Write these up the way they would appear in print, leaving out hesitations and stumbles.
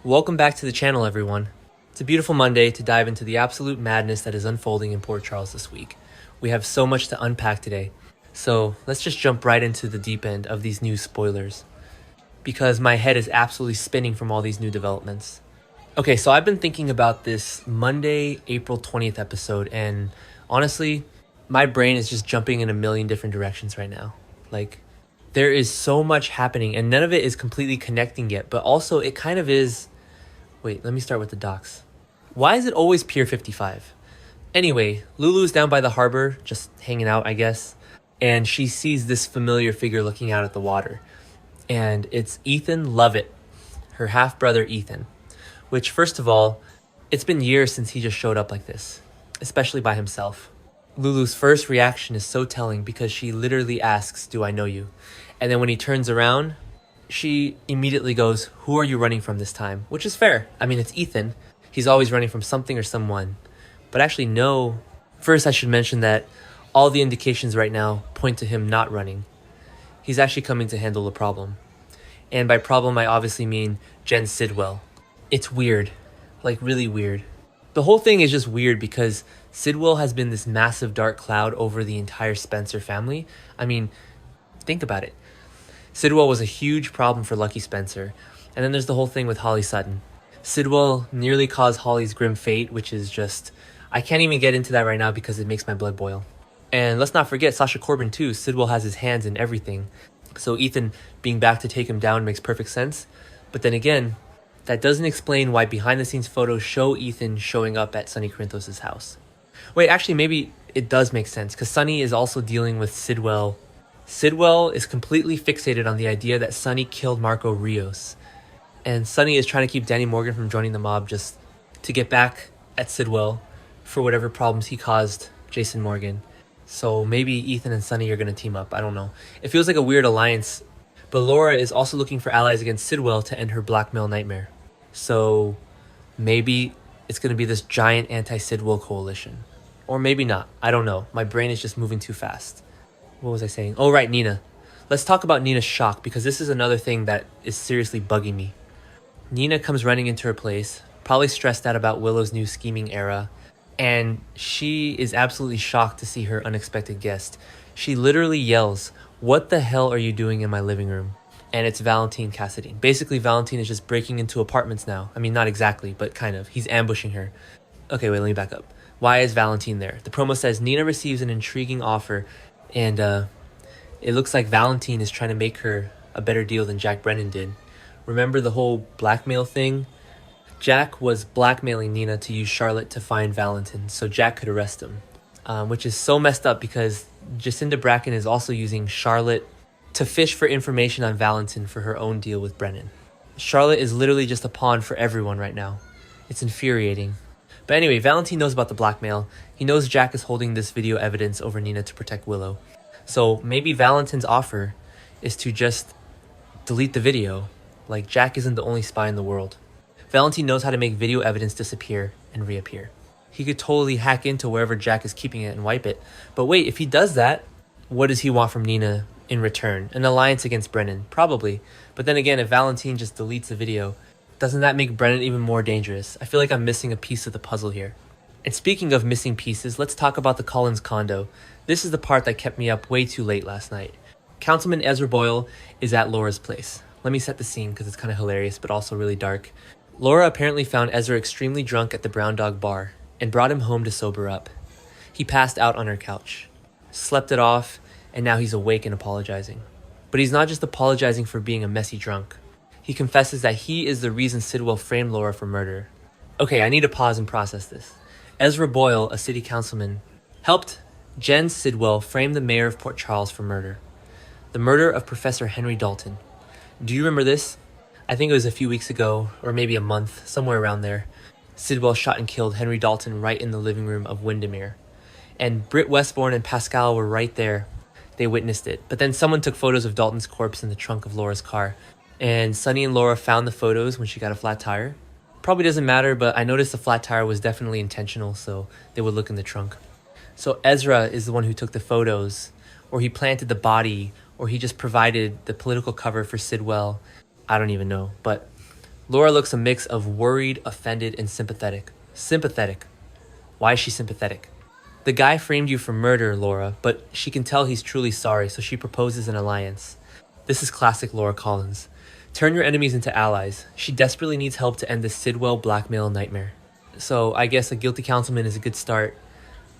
Welcome back to the channel, everyone. It's a beautiful Monday to dive into the absolute madness that is unfolding in Port Charles this week. We have so much to unpack today, so let's just jump right into the deep end of these new spoilers, because my head is absolutely spinning from all these new developments. Okay, so I've been thinking about this Monday, April 20th episode, and honestly, my brain is just jumping in a million different directions right now. There is so much happening, and none of it is completely connecting yet, but also it kind of is. Wait, let me start with the docs. Why is it always Pier 55? Anyway, Lulu's down by the harbor, just hanging out, I guess, and she sees this familiar figure looking out at the water. And it's Ethan Lovett, her half-brother Ethan. Which, first of all, it's been years since he just showed up like this, especially by himself. Lulu's first reaction is so telling because she literally asks, "Do I know you?" And then when he turns around, she immediately goes, "Who are you running from this time?" Which is fair. I mean, it's Ethan. He's always running from something or someone. But actually, no. First, I should mention that all the indications right now point to him not running. He's actually coming to handle the problem. And by problem, I obviously mean Jen Sidwell. It's weird. Like, really weird. The whole thing is just weird because Sidwell has been this massive dark cloud over the entire Spencer family. I mean, think about it. Sidwell was a huge problem for Lucky Spencer. And then there's the whole thing with Holly Sutton. Sidwell nearly caused Holly's grim fate, which is just... I can't even get into that right now because it makes my blood boil. And let's not forget Sasha Corbin too. Sidwell has his hands in everything. So Ethan being back to take him down makes perfect sense. But then again, that doesn't explain why behind the scenes photos show Ethan showing up at Sonny Corinthos' house. Wait, actually maybe it does make sense because Sonny is also dealing with Sidwell. Sidwell is completely fixated on the idea that Sonny killed Marco Rios. And Sonny is trying to keep Danny Morgan from joining the mob just to get back at Sidwell for whatever problems he caused Jason Morgan. So maybe Ethan and Sonny are going to team up. I don't know. It feels like a weird alliance. But Laura is also looking for allies against Sidwell to end her blackmail nightmare. So maybe it's going to be this giant anti-Sidwell coalition. Or maybe not. I don't know. My brain is just moving too fast. What was I saying? Oh, right, Nina. Let's talk about Nina's shock because this is another thing that is seriously bugging me. Nina comes running into her place, probably stressed out about Willow's new scheming era, and she is absolutely shocked to see her unexpected guest. She literally yells, "What the hell are you doing in my living room?" And it's Valentin Cassidy. Basically, Valentin is just breaking into apartments now. I mean, not exactly, but kind of. He's ambushing her. Okay, wait, let me back up. Why is Valentin there? The promo says Nina receives an intriguing offer, and it looks like Valentin is trying to make her a better deal than Jack Brennan did. Remember the whole blackmail thing? Jack was blackmailing Nina to use Charlotte to find Valentin so Jack could arrest him. Which is so messed up because Jacinda Bracken is also using Charlotte to fish for information on Valentin for her own deal with Brennan. Charlotte is literally just a pawn for everyone right now. It's infuriating. But anyway, Valentin knows about the blackmail. He knows Jack is holding this video evidence over Nina to protect Willow. So maybe Valentin's offer is to just delete the video. Like, Jack isn't the only spy in the world. Valentin knows how to make video evidence disappear and reappear. He could totally hack into wherever Jack is keeping it and wipe it. But wait, if he does that, what does he want from Nina in return? An alliance against Brennan? Probably. But then again, if Valentin just deletes the video, doesn't that make Brennan even more dangerous? I feel like I'm missing a piece of the puzzle here. And speaking of missing pieces, let's talk about the Collins condo. This is the part that kept me up way too late last night. Councilman Ezra Boyle is at Laura's place. Let me set the scene because it's kind of hilarious but also really dark. Laura apparently found Ezra extremely drunk at the Brown Dog bar and brought him home to sober up. He passed out on her couch, slept it off, and now he's awake and apologizing. But he's not just apologizing for being a messy drunk. He confesses that he is the reason Sidwell framed Laura for murder. Okay, I need to pause and process this. Ezra Boyle, a city councilman, helped Jen Sidwell frame the mayor of Port Charles for murder. The murder of Professor Henry Dalton. Do you remember this? I think it was a few weeks ago, or maybe a month, somewhere around there. Sidwell shot and killed Henry Dalton right in the living room of Wyndemere. And Britt Westbourne and Pascal were right there. They witnessed it. But then someone took photos of Dalton's corpse in the trunk of Laura's car. And Sonny and Laura found the photos when she got a flat tire. Probably doesn't matter, but I noticed the flat tire was definitely intentional, so they would look in the trunk. So Ezra is the one who took the photos, or he planted the body, or he just provided the political cover for Sidwell. I don't even know, but Laura looks a mix of worried, offended, and sympathetic. Sympathetic. Why is she sympathetic? The guy framed you for murder, Laura, but she can tell he's truly sorry, so she proposes an alliance. This is classic Laura Collins. Turn your enemies into allies. She desperately needs help to end this Sidwell blackmail nightmare. So I guess a guilty councilman is a good start,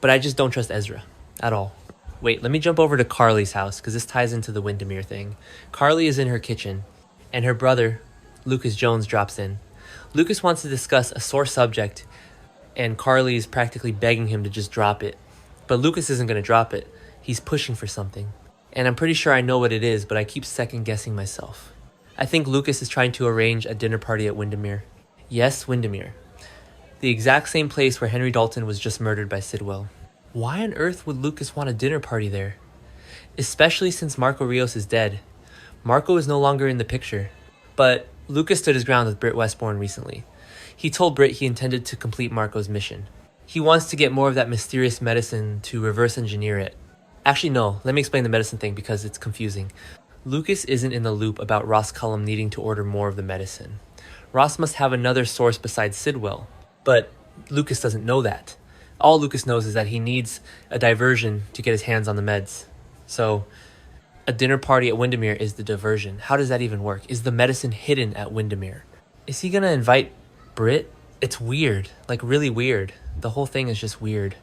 but I just don't trust Ezra at all. Wait, let me jump over to Carly's house, because this ties into the Wyndemere thing. Carly is in her kitchen, and her brother, Lucas Jones, drops in. Lucas wants to discuss a sore subject, and Carly is practically begging him to just drop it. But Lucas isn't going to drop it. He's pushing for something. And I'm pretty sure I know what it is, but I keep second-guessing myself. I think Lucas is trying to arrange a dinner party at Wyndemere. Yes, Wyndemere. The exact same place where Henry Dalton was just murdered by Sidwell. Why on earth would Lucas want a dinner party there? Especially since Marco Rios is dead. Marco is no longer in the picture. But Lucas stood his ground with Britt Westbourne recently. He told Britt he intended to complete Marco's mission. He wants to get more of that mysterious medicine to reverse engineer it. Actually, no, let me explain the medicine thing because it's confusing. Lucas isn't in the loop about Ross Cullum needing to order more of the medicine. Ross must have another source besides Sidwell, but Lucas doesn't know that. All Lucas knows is that he needs a diversion to get his hands on the meds. So, a dinner party at Wyndemere is the diversion. How does that even work? Is the medicine hidden at Wyndemere? Is he gonna invite Britt? It's weird, like really weird. The whole thing is just weird.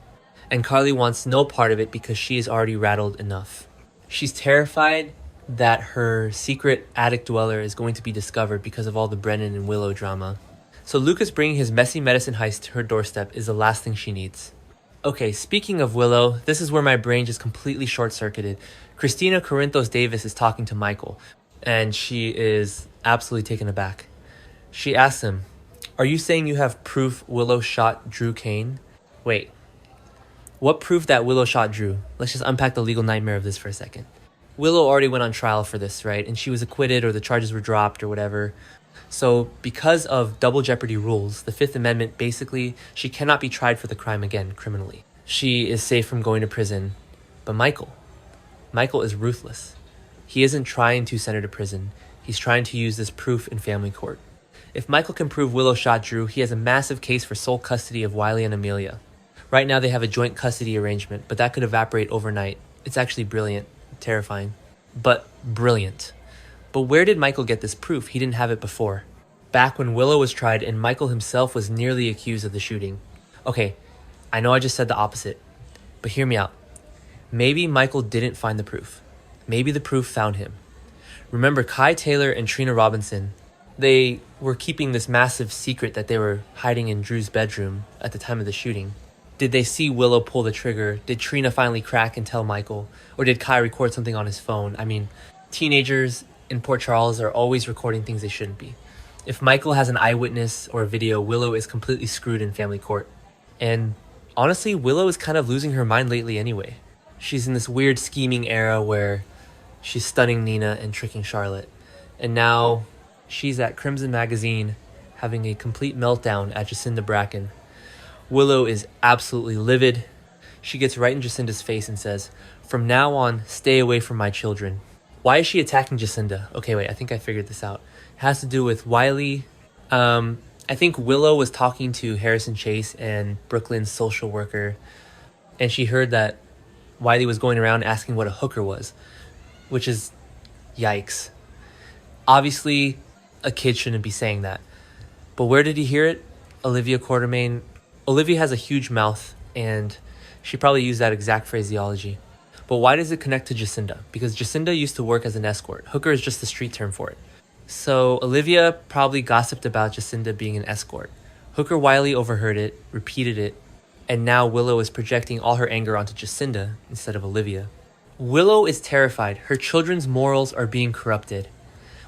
And Carly wants no part of it because she is already rattled enough. She's terrified that her secret attic dweller is going to be discovered because of all the Brennan and Willow drama. So Lucas bringing his messy medicine heist to her doorstep is the last thing she needs. Okay, speaking of Willow, this is where my brain just completely short-circuited. Christina Corinthos Davis is talking to Michael, and she is absolutely taken aback. She asks him, "Are you saying you have proof Willow shot Drew Kane?" Wait, what proof that Willow shot Drew? Let's just unpack the legal nightmare of this for a second. Willow already went on trial for this, right? And she was acquitted or the charges were dropped or whatever. So because of double jeopardy rules, the Fifth Amendment, basically, she cannot be tried for the crime again criminally. She is safe from going to prison. But Michael is ruthless. He isn't trying to send her to prison. He's trying to use this proof in family court. If Michael can prove Willow shot Drew, he has a massive case for sole custody of Wiley and Amelia. Right now they have a joint custody arrangement, but that could evaporate overnight. It's actually brilliant, terrifying, but brilliant. But where did Michael get this proof? He didn't have it before. Back when Willow was tried and Michael himself was nearly accused of the shooting. Okay, I know I just said the opposite, but hear me out. Maybe Michael didn't find the proof. Maybe the proof found him. Remember Kai Taylor and Trina Robinson, they were keeping this massive secret that they were hiding in Drew's bedroom at the time of the shooting. Did they see Willow pull the trigger? Did Trina finally crack and tell Michael? Or did Kai record something on his phone? I mean, teenagers in Port Charles are always recording things they shouldn't be. If Michael has an eyewitness or a video, Willow is completely screwed in family court. And honestly, Willow is kind of losing her mind lately anyway. She's in this weird scheming era where she's stunning Nina and tricking Charlotte. And now she's at Crimson Magazine having a complete meltdown at Jacinda Bracken. Willow is absolutely livid. She gets right in Jacinda's face and says, "From now on, stay away from my children." Why is she attacking Jacinda? Okay, wait, I think I figured this out. It has to do with Wiley. I think Willow was talking to Harrison Chase and Brooklyn's social worker, and she heard that Wiley was going around asking what a hooker was, which is yikes. Obviously, a kid shouldn't be saying that. But where did he hear it? Olivia Quartermain. Olivia has a huge mouth, and she probably used that exact phraseology. But why does it connect to Jacinda? Because Jacinda used to work as an escort. Hooker is just the street term for it. So Olivia probably gossiped about Jacinda being an escort. Hooker Wiley overheard it, repeated it, and now Willow is projecting all her anger onto Jacinda instead of Olivia. Willow is terrified. Her children's morals are being corrupted,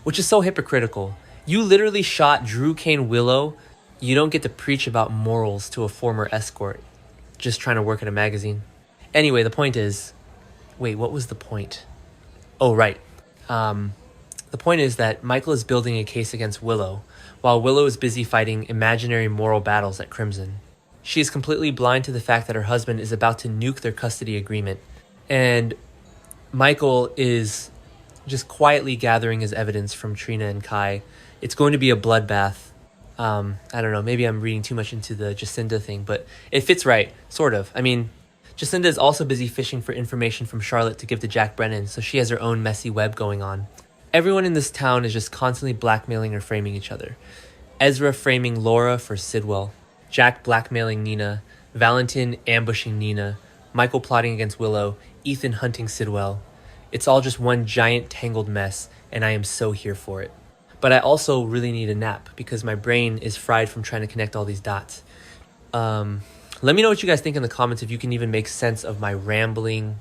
which is so hypocritical. You literally shot Drew Kane Willow. You don't get to preach about morals to a former escort just trying to work at a magazine. Anyway, the point is... Wait, what was the point? Oh, right. The point is that Michael is building a case against Willow, while Willow is busy fighting imaginary moral battles at Crimson. She is completely blind to the fact that her husband is about to nuke their custody agreement, and Michael is just quietly gathering his evidence from Trina and Kai It's going to be a bloodbath. I don't know, maybe I'm reading too much into the Jacinda thing, but it fits right, sort of. I mean, Jacinda is also busy fishing for information from Charlotte to give to Jack Brennan, so she has her own messy web going on. Everyone in this town is just constantly blackmailing or framing each other. Ezra framing Laura for Sidwell, Jack blackmailing Nina, Valentin ambushing Nina, Michael plotting against Willow, Ethan hunting Sidwell. It's all just one giant tangled mess, and I am so here for it. But I also really need a nap because my brain is fried from trying to connect all these dots. Let me know what you guys think in the comments, if you can even make sense of my rambling